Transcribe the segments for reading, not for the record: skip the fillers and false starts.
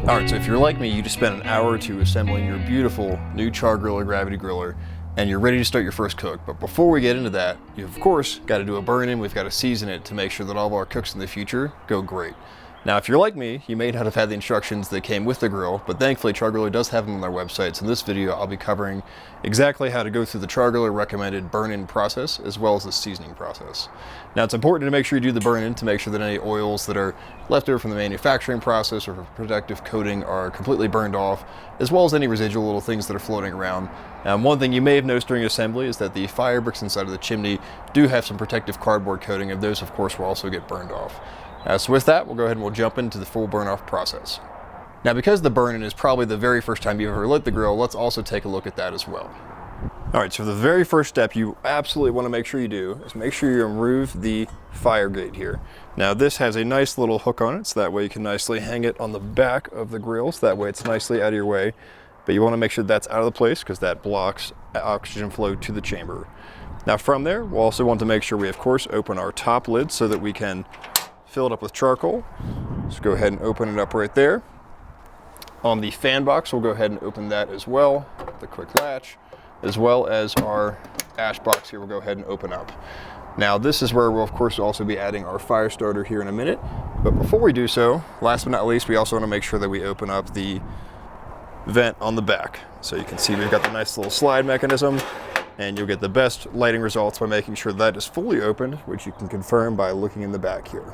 Alright, so if you're like me, you just spent an hour or two assembling your beautiful new Char-Griller gravity griller, and you're ready to start your first cook. But before we get into that, you've of course got to do a burn-in. We've got to season it to make sure that all of our cooks in the future go great. Now, if you're like me, you may not have had the instructions that came with the grill, but thankfully Char-Griller does have them on their website. So in this video, I'll be covering exactly how to go through the Char-Griller recommended burn-in process, as well as the seasoning process. Now, it's important to make sure you do the burn-in to make sure that any oils that are left over from the manufacturing process or protective coating are completely burned off, as well as any residual little things that are floating around. One thing you may have noticed during assembly is that the fire bricks inside of the chimney do have some protective cardboard coating, and those, of course, will also get burned off. So with that, we'll go ahead and we'll jump into the full burn-off process. Now, because the burn-in is probably the very first time you've ever lit the grill, let's also take a look at that as well. All right, so the very first step you absolutely want to make sure you do is make sure you remove the fire grate here. Now, this has a nice little hook on it, so that way you can nicely hang it on the back of the grill, so that way it's nicely out of your way. But you want to make sure that's out of the place because that blocks oxygen flow to the chamber. Now, from there, we'll also want to make sure we, of course, open our top lid so that we can fill it up with charcoal. Let's go ahead and open it up right there. On the fan box, we'll go ahead and open that as well, the quick latch, as well as our ash box here we'll go ahead and open up. Now, this is where we'll of course also be adding our fire starter here in a minute. But before we do so, last but not least, we also want to make sure that we open up the vent on the back. So you can see we've got the nice little slide mechanism, and you'll get the best lighting results by making sure that is fully opened, which you can confirm by looking in the back here.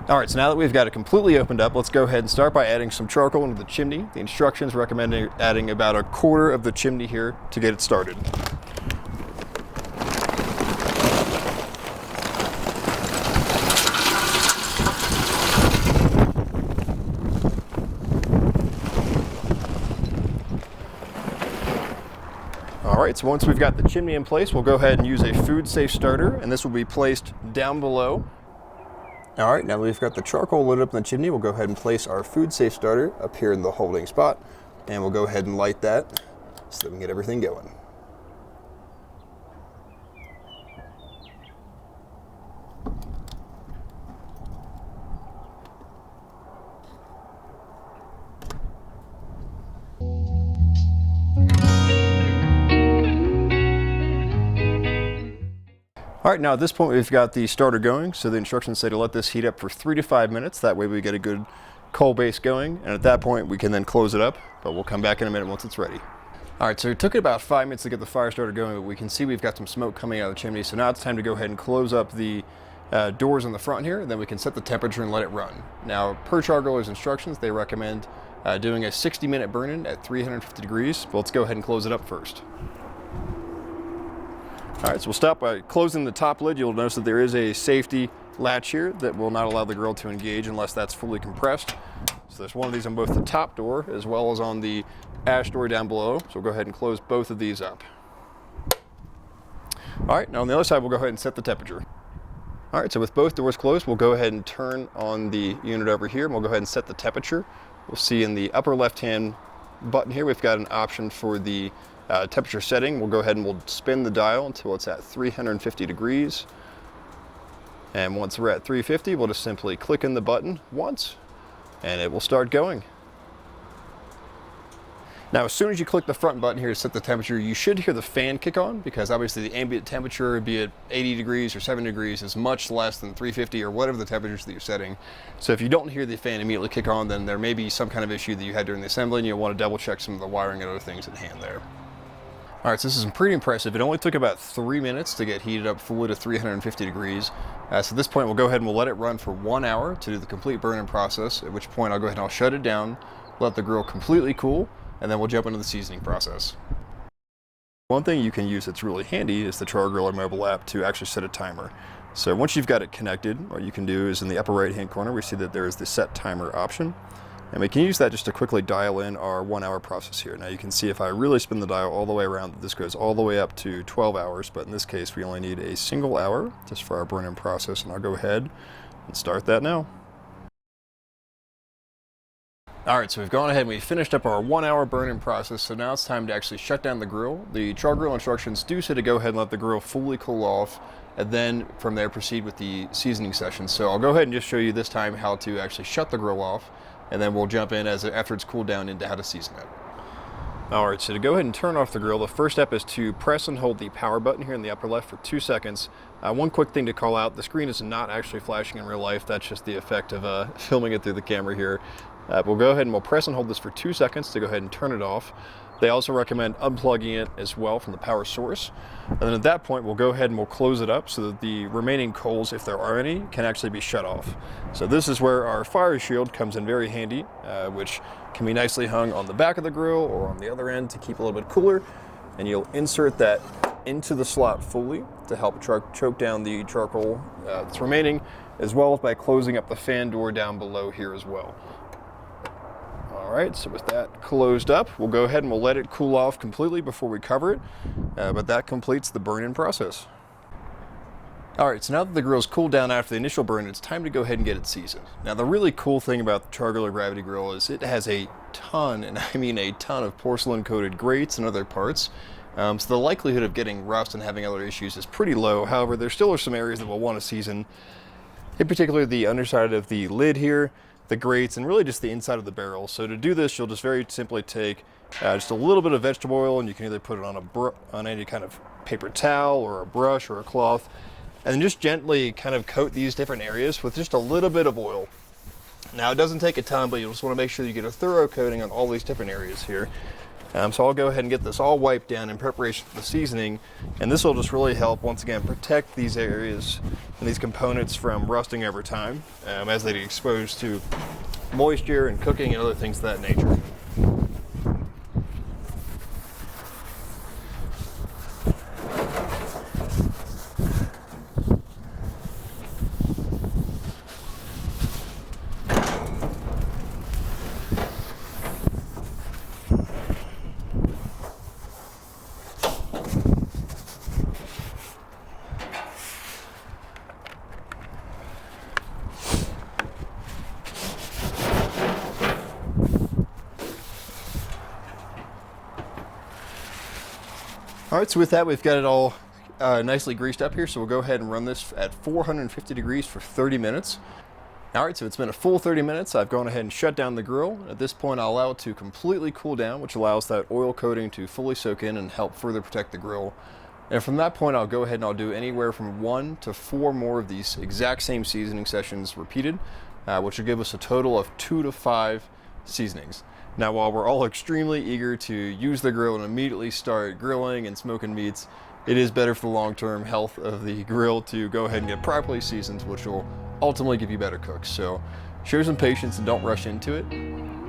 All right, so now that we've got it completely opened up, let's go ahead and start by adding some charcoal into the chimney. The instructions recommend adding about 1/4 of the chimney here to get it started. All right, so once we've got the chimney in place, we'll go ahead and use a food safe starter, and this will be placed down below. All right, now we've got the charcoal lit up in the chimney, we'll go ahead and place our food safe starter up here in the holding spot, and we'll go ahead and light that so that we can get everything going. All right, now at this point we've got the starter going, so the instructions say to let this heat up for 3 to 5 minutes. That way we get a good coal base going, and at that point we can then close it up, but we'll come back in a minute once it's ready. All right, so it took about 5 minutes to get the fire starter going, but we can see we've got some smoke coming out of the chimney, so now it's time to go ahead and close up the doors on the front here, and then we can set the temperature and let it run. Now, per Char-Griller's instructions, they recommend doing a 60-minute burn-in at 350 degrees, but let's go ahead and close it up first. All right, so we'll stop by closing the top lid. You'll notice that there is a safety latch here that will not allow the grill to engage unless that's fully compressed. So there's one of these on both the top door as well as on the ash door down below. So we'll go ahead and close both of these up. All right, now on the other side, we'll go ahead and set the temperature. All right, so with both doors closed, we'll go ahead and turn on the unit over here, and we'll go ahead and set the temperature. We'll see in the upper left-hand button here, we've got an option for the temperature setting. We'll go ahead and we'll spin the dial until it's at 350 degrees. And once we're at 350, we'll just simply click in the button once and it will start going. Now, as soon as you click the front button here to set the temperature, you should hear the fan kick on because obviously the ambient temperature, be it 80 degrees or 70 degrees, is much less than 350 or whatever the temperatures that you're setting. So if you don't hear the fan immediately kick on, then there may be some kind of issue that you had during the assembly, and you'll want to double check some of the wiring and other things at hand there. All right, so this is pretty impressive. It only took about 3 minutes to get heated up fully to 350 degrees. So at this point, we'll go ahead and we'll let it run for 1 hour to do the complete burn-in process, at which point I'll go ahead and I'll shut it down, let the grill completely cool, and then we'll jump into the seasoning process. One thing you can use that's really handy is the Char-Griller mobile app to actually set a timer. So once you've got it connected, what you can do is in the upper right-hand corner, we see that there is the set timer option. And we can use that just to quickly dial in our 1 hour process here. Now you can see if I really spin the dial all the way around, this goes all the way up to 12 hours, but in this case we only need a single hour just for our burn-in process, and I'll go ahead and start that now. All right, so we've gone ahead and we finished up our 1 hour burn-in process, so now it's time to actually shut down the grill. The Char-Griller instructions do say to go ahead and let the grill fully cool off and then from there proceed with the seasoning session. So I'll go ahead and just show you this time how to actually shut the grill off, and then we'll jump in after it's cooled down into how to season it. All right, so to go ahead and turn off the grill, the first step is to press and hold the power button here in the upper left for 2 seconds. One quick thing to call out, the screen is not actually flashing in real life. That's just the effect of filming it through the camera here. We'll go ahead and we'll press and hold this for 2 seconds to go ahead and turn it off. They also recommend unplugging it as well from the power source. And then at that point, we'll go ahead and we'll close it up so that the remaining coals, if there are any, can actually be shut off. So this is where our fire shield comes in very handy, which can be nicely hung on the back of the grill or on the other end to keep a little bit cooler. And you'll insert that into the slot fully to help choke down the charcoal that's remaining, as well as by closing up the fan door down below here as well. All right, so with that closed up, we'll go ahead and we'll let it cool off completely before we cover it, but that completes the burn-in process. All right, so now that the grill's cooled down after the initial burn, it's time to go ahead and get it seasoned. Now, the really cool thing about the Char-Griller Gravity Grill is it has a ton, and I mean a ton, of porcelain-coated grates and other parts. So the likelihood of getting rust and having other issues is pretty low. However, there still are some areas that we'll want to season, in particular the underside of the lid here, the grates, and really just the inside of the barrel. So to do this, you'll just very simply take just a little bit of vegetable oil, and you can either put it on any kind of paper towel or a brush or a cloth, and then just gently kind of coat these different areas with just a little bit of oil. Now, it doesn't take a ton, but you just want to make sure you get a thorough coating on all these different areas here. So I'll go ahead and get this all wiped down in preparation for the seasoning, and this will just really help, once again, protect these areas and these components from rusting over time as they get exposed to moisture and cooking and other things of that nature. All right, so with that, we've got it all nicely greased up here, so we'll go ahead and run this at 450 degrees for 30 minutes. All right, so it's been a full 30 minutes. I've gone ahead and shut down the grill. At this point, I'll allow it to completely cool down, which allows that oil coating to fully soak in and help further protect the grill. And from that point, I'll go ahead and I'll do anywhere from 1 to 4 more of these exact same seasoning sessions repeated, which will give us a total of 2 to 5 seasonings. Now, while we're all extremely eager to use the grill and immediately start grilling and smoking meats, it is better for the long-term health of the grill to go ahead and get properly seasoned, which will ultimately give you better cooks. So show some patience and don't rush into it.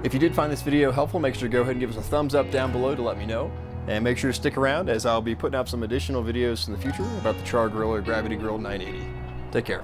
If you did find this video helpful, make sure to go ahead and give us a thumbs up down below to let me know. And make sure to stick around, as I'll be putting out some additional videos in the future about the Char-Griller Gravity Grill 980. Take care.